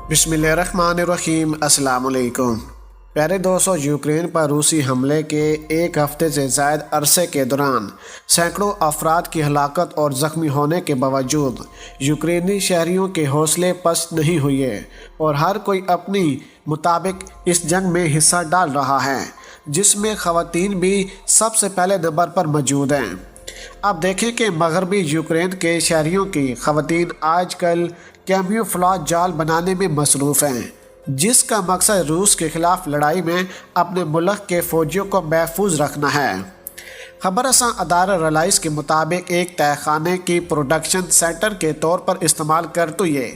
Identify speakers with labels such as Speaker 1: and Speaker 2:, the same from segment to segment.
Speaker 1: बिस्मिल्लाहिर्रहमानिर्रहीम। अस्सलाम वालेकुम। प्यारे दोस्तों, यूक्रेन पर रूसी हमले के एक हफ्ते से ज़ायद अरसे के दौरान सैकड़ों अफराद की हलाकत और ज़ख्मी होने के बावजूद यूक्रेनी शहरियों के हौसले पस्त नहीं हुए और हर कोई अपनी मुताबिक इस जंग में हिस्सा डाल रहा है, जिसमें ख़वातीन भी सबसे पहले नंबर पर मौजूद हैं। अब देखें कि मगरबी यूक्रेन के शहरियों की ख़वातीन आजकल कैमोफ्लेज जाल बनाने में मसरूफ़ हैं, जिसका मकसद रूस के ख़िलाफ़ लड़ाई में अपने मुल्क के फ़ौजियों को महफूज रखना है। खबर रसां अदारा रिलायंस के मुताबिक एक तहखाने की प्रोडक्शन सेंटर के तौर पर इस्तेमाल करते हुए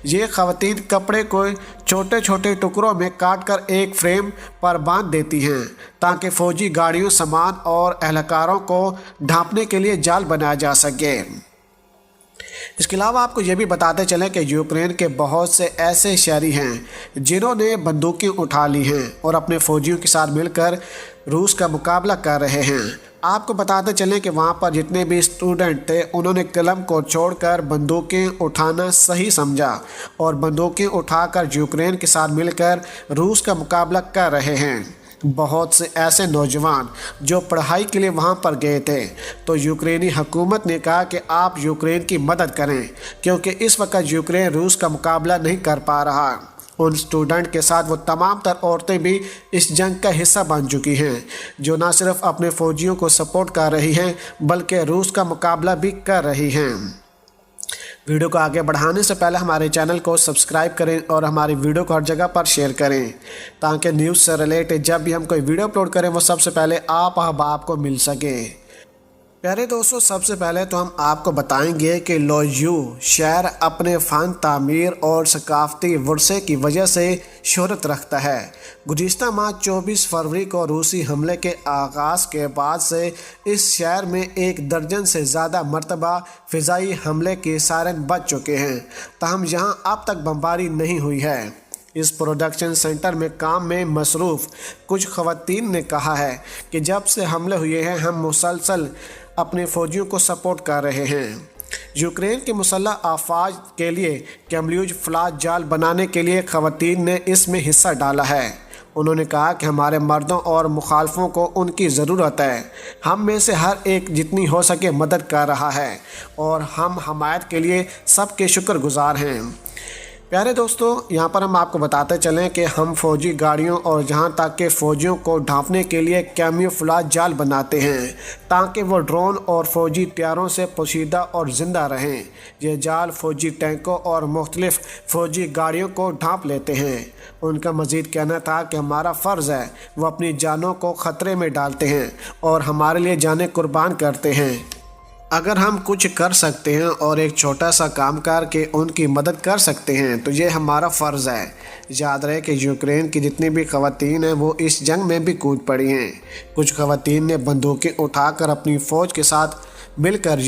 Speaker 1: ये ख़वातीन कपड़े को छोटे छोटे टुकड़ों में काट कर एक फ्रेम पर बांध देती हैं, ताकि फ़ौजी गाड़ियों, सामान और एहलकारों को ढांपने के लिए जाल बनाया जा सके। इसके अलावा आपको ये भी बताते चलें कि यूक्रेन के बहुत से ऐसे शहरी हैं जिन्होंने बंदूकें उठा ली हैं और अपने फ़ौजियों के साथ मिलकर रूस का मुकाबला कर रहे हैं। आपको बताते चलें कि वहाँ पर जितने भी स्टूडेंट थे, उन्होंने कलम को छोड़कर बंदूकें उठाना सही समझा और बंदूकें उठाकर यूक्रेन के साथ मिलकर रूस का मुकाबला कर रहे हैं। बहुत से ऐसे नौजवान जो पढ़ाई के लिए वहाँ पर गए थे, तो यूक्रेनी हुकूमत ने कहा कि आप यूक्रेन की मदद करें, क्योंकि इस वक्त यूक्रेन रूस का मुकाबला नहीं कर पा रहा। उन स्टूडेंट के साथ वो तमाम तर औरतें भी इस जंग का हिस्सा बन चुकी हैं, जो न सिर्फ अपने फ़ौजियों को सपोर्ट कर रही हैं, बल्कि रूस का मुकाबला भी कर रही हैं। वीडियो को आगे बढ़ाने से पहले हमारे चैनल को सब्सक्राइब करें और हमारी वीडियो को हर जगह पर शेयर करें, ताकि न्यूज़ से रिलेटेड जब भी हम कोई वीडियो अपलोड करें वो सबसे पहले आप अहबाब को मिल सके। प्यारे दोस्तों, सबसे पहले तो हम आपको बताएंगे कि लोयू शहर अपने फ़न, तामीर और सकाफ़ती वर्से की वजह से शोहरत रखता है। गुज़िश्ता माह 24 फरवरी को रूसी हमले के आगाज़ के बाद से इस शहर में 1 दर्जन से ज़्यादा मरतबा फ़िज़ाई हमले के सायरन बज चुके हैं, ताहम यहाँ अब तक बमबारी नहीं हुई है। इस प्रोडक्शन सेंटर में काम में मसरूफ़ कुछ ख़वातीन ने कहा है कि जब से हमले हुए हैं, हम मुसलसल अपने फ़ौजियों को सपोर्ट कर रहे हैं। यूक्रेन के मुसल्लह अफ़वाज के लिए कैमोफ्लेज जाल बनाने के लिए ख़वातीन ने इसमें हिस्सा डाला है। उन्होंने कहा कि हमारे मर्दों और मुखालफों को उनकी ज़रूरत है। हम में से हर एक जितनी हो सके मदद कर रहा है और हम हमायत के लिए सबके शुक्रगुज़ार हैं। प्यारे दोस्तों, यहाँ पर हम आपको बताते चलें कि हम फ़ौजी गाड़ियों और जहाँ तक के फ़ौजियों को ढांपने के लिए कैमोफ्लेज जाल बनाते हैं, ताकि वो ड्रोन और फ़ौजी तैयारों से पोशीदा और ज़िंदा रहें। ये जाल फ़ौजी टैंकों और मुख्तलिफ़ फ़ौजी गाड़ियों को ढांप लेते हैं। उनका मज़ीद कहना था कि हमारा फ़र्ज़ है, वो अपनी जानों को ख़तरे में डालते हैं और हमारे लिए जानें कुर्बान करते हैं। अगर हम कुछ कर सकते हैं और एक छोटा सा काम करके उनकी मदद कर सकते हैं, तो ये हमारा फ़र्ज़ है। याद रहे कि यूक्रेन की जितनी भी ख़वातीन हैं वो इस जंग में भी कूद पड़ी हैं। कुछ ख़वातीन ने बंदूकें उठाकर अपनी फ़ौज के साथ मिलकर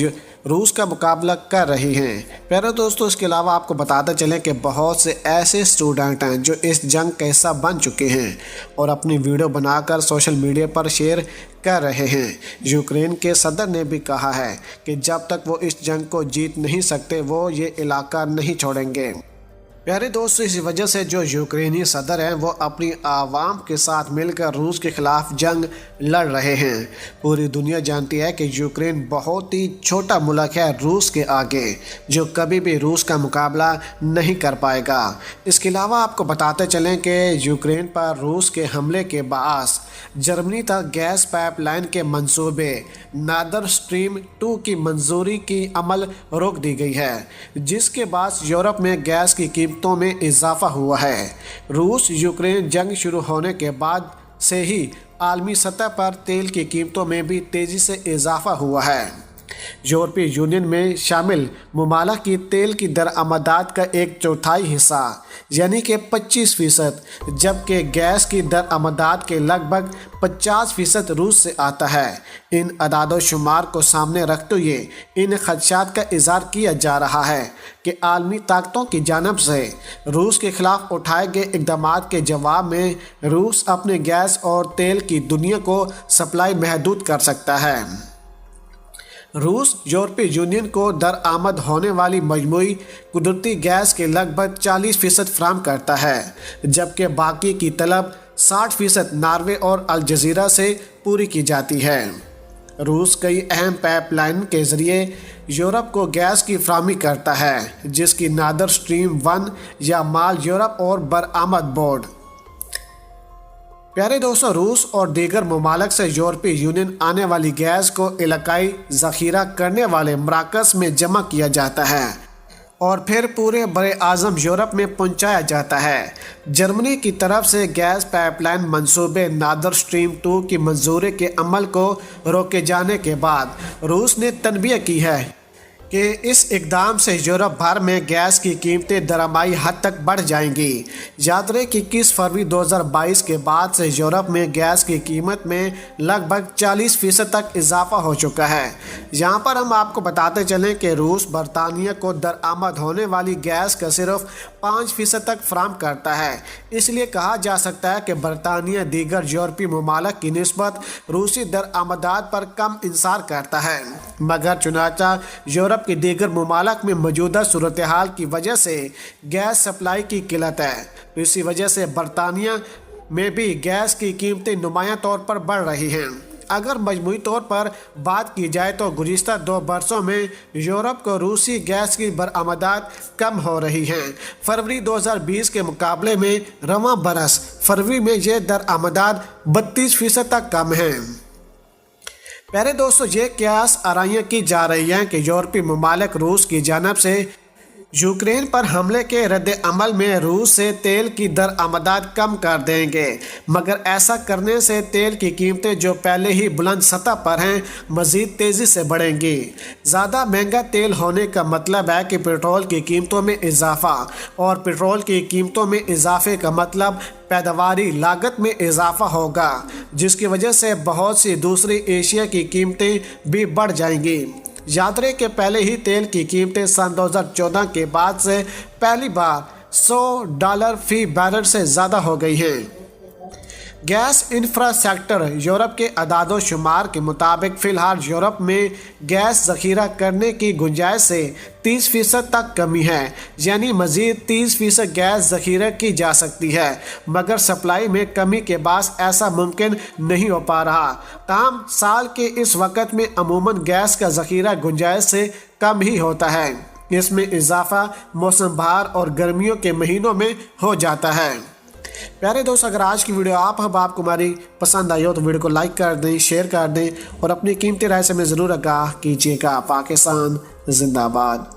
Speaker 1: रूस का मुकाबला कर रही हैं। प्यारे दोस्तों, इसके अलावा आपको बताते चलें कि बहुत से ऐसे स्टूडेंट हैं जो इस जंग का हिस्सा बन चुके हैं और अपनी वीडियो बनाकर सोशल मीडिया पर शेयर कर रहे हैं। यूक्रेन के सदर ने भी कहा है कि जब तक वो इस जंग को जीत नहीं सकते, वो ये इलाका नहीं छोड़ेंगे। प्यारे दोस्तों, इसी वजह से जो यूक्रेनी सदर हैं वो अपनी आवाम के साथ मिलकर रूस के ख़िलाफ़ जंग लड़ रहे हैं। पूरी दुनिया जानती है कि यूक्रेन बहुत ही छोटा मुल्क है रूस के आगे, जो कभी भी रूस का मुकाबला नहीं कर पाएगा। इसके अलावा आपको बताते चलें कि यूक्रेन पर रूस के हमले के बाअस जर्मनी तक गैस पाइपलाइन के मंसूबे नॉर्थ स्ट्रीम 2 की मंजूरी की अमल रोक दी गई है, जिसके बाद यूरोप में गैस की कीमतों में इजाफा हुआ है। रूस यूक्रेन जंग शुरू होने के बाद से ही आलमी सतह पर तेल की कीमतों में भी तेज़ी से इजाफा हुआ है। यूरोपीय यूनियन में शामिल ममालिक की तेल की दरआमदात का 1/4 हिस्सा यानी कि 25%, जबकि गैस की दरआमदात के लगभग 50% रूस से आता है। इन अदाद शुमार को सामने रखते हुए इन खदशात का इज़हार किया जा रहा है कि आलमी ताकतों की जानिब से रूस के ख़िलाफ़ उठाए गए इक़दाम के जवाब में रूस अपने गैस और तेल की दुनिया को सप्लाई महदूद कर सकता है। روس یورپی یونین کو درآمد ہونے والی مجموعی قدرتی گیس کے لگ بھگ 40% فراہم کرتا ہے، جبکہ باقی کی طلب 60% ناروے اور الجزیرہ سے پوری کی جاتی ہے۔ روس کئی اہم پائپ لائن کے ذریعے یورپ کو گیس کی فراہمی کرتا ہے، جس کی نادر سٹریم 1 یا مال یورپ اور برآمد بورڈ۔ پیارے دوستو، روس اور دیگر ممالک سے یورپی یونین آنے والی گیس کو علاقائی ذخیرہ کرنے والے مراکز میں جمع کیا جاتا ہے اور پھر پورے بر اعظم یورپ میں پہنچایا جاتا ہے۔ جرمنی کی طرف سے گیس پائپ لائن منصوبے نادر سٹریم 2 کی منظوری کے عمل کو روکے جانے کے بعد روس نے تنبیہ کی ہے کہ اس اقدام سے یورپ بھر میں گیس کی قیمتیں درامائی حد تک بڑھ جائیں گی۔ یاد رہے کہ 21 فروری 2022 کے بعد سے یورپ میں گیس کی قیمت میں لگ بھگ 40% تک اضافہ ہو چکا ہے۔ یہاں پر ہم آپ کو بتاتے چلیں کہ روس برطانیہ کو درآمد ہونے والی گیس کا صرف 5% تک فراہم کرتا ہے۔ اس لیے کہا جا سکتا ہے کہ برطانیہ دیگر یورپی ممالک کی نسبت روسی درآمدات پر کم انحصار کرتا ہے، مگر چنانچہ یورپ کے دیگر ممالک میں موجودہ صورتحال کی وجہ سے گیس سپلائی کی قلت ہے۔ اسی وجہ سے برطانیہ میں بھی گیس کی قیمتیں نمایاں طور پر بڑھ رہی ہیں۔ اگر مجموعی طور پر بات کی جائے تو گزشتہ 2 برسوں میں یورپ کو روسی گیس کی برآمدات کم ہو رہی ہیں۔ فروری 2020 کے مقابلے میں رواں برس فروری میں یہ درآمدات 32% تک کم ہیں۔ پیارے دوستو، یہ قیاس آرائیاں کی جا رہی ہیں کہ یورپی ممالک روس کی جانب سے یوکرین پر حملے کے رد عمل میں روس سے تیل کی درآمدات کم کر دیں گے، مگر ایسا کرنے سے تیل کی قیمتیں جو پہلے ہی بلند سطح پر ہیں مزید تیزی سے بڑھیں گی۔ زیادہ مہنگا تیل ہونے کا مطلب ہے کہ پٹرول کی قیمتوں میں اضافہ، اور پٹرول کی قیمتوں میں اضافے کا مطلب پیداواری لاگت میں اضافہ ہوگا، جس کی وجہ سے بہت سی دوسری اشیاء کی قیمتیں بھی بڑھ جائیں گی۔ یاد رہے کہ پہلے ہی تیل کی قیمتیں سن 2014 کے بعد سے پہلی بار $100 فی بیرل سے زیادہ ہو گئی ہیں۔ گیس انفراسٹرکچر یورپ کے اعداد و شمار کے مطابق فی الحال یورپ میں گیس ذخیرہ کرنے کی گنجائش سے 30% تک کمی ہے، یعنی مزید 30% گیس ذخیرہ کی جا سکتی ہے، مگر سپلائی میں کمی کے باعث ایسا ممکن نہیں ہو پا رہا۔ تاہم سال کے اس وقت میں عموماً گیس کا ذخیرہ گنجائش سے کم ہی ہوتا ہے۔ اس میں اضافہ موسم بہار اور گرمیوں کے مہینوں میں ہو جاتا ہے۔ پیارے دوست، اگر آج کی ویڈیو آپ کو ہماری پسند آئی ہو تو ویڈیو کو لائک کر دیں، شیئر کر دیں اور اپنی قیمتی رائے سے ہمیں ضرور آگاہ کیجیے گا۔ پاکستان زندہ باد۔